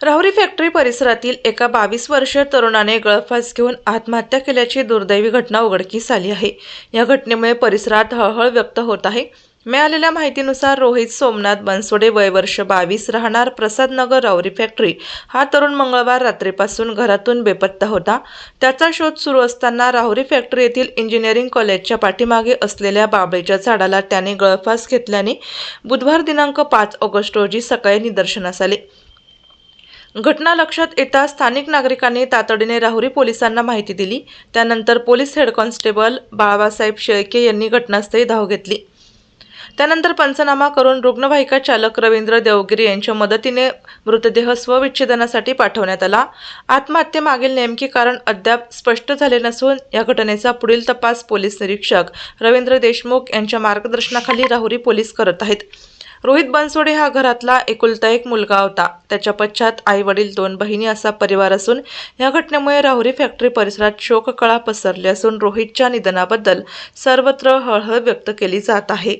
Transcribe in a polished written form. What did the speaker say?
Rahuri factory परिसरातील एका 22 वर्षीय तरुणाने गळफास घेऊन आत्महत्या केल्याची दुर्दैवी घटना उघडकीस आली आहे। या घटनेमुळे परिसरात हळहळ व्यक्त होत आहे। मिळालेल्या माहितीनुसार रोहित सोमनाथ बनसोडे वय वर्ष 22 राहणार प्रसादनगर राहुरी फॅक्टरी हा तरुण मंगळवार रात्रीपासून घरातून बेपत्ता होता। त्याचा शोध सुरू असताना राहुरी फॅक्टरी येथील इंजिनिअरिंग कॉलेजच्या पाठीमागे असलेल्या बाभळीच्या झाडाला त्याने गळफास घेतल्याने बुधवार दिनांक 5 ऑगस्ट रोजी सकाळी निदर्शनास आले। घटना लक्षात येताच स्थानिक नागरिकांनी तातडीने राहुरी पोलिसांना माहिती दिली। त्यानंतर police head constable Balasaheb Shelke यांनी घटनास्थळी धाव घेतली। त्यानंतर पंचनामा करून रुग्णवाहिका चालक रवींद्र देवगिरी यांच्या मदतीने मृतदेह स्वविच्छेदनासाठी पाठवण्यात आला। आत्महत्येमागील नेमके कारण अद्याप स्पष्ट झाले नसून या घटनेचा पुढील तपास पोलीस निरीक्षक रवींद्र देशमुख यांच्या मार्गदर्शनाखाली राहुरी पोलीस करत आहेत। रोहित बनसोडे हा घरातला एकुलता एक मुलगा होता। त्याच्या पश्चात आई वडील 2 बहिणी असा परिवार असून या घटनेमुळे राहुरी फॅक्टरी परिसरात शोककळा पसरली असून रोहितच्या निधनाबद्दल सर्वत्र हळहळ व्यक्त केली जात आहे।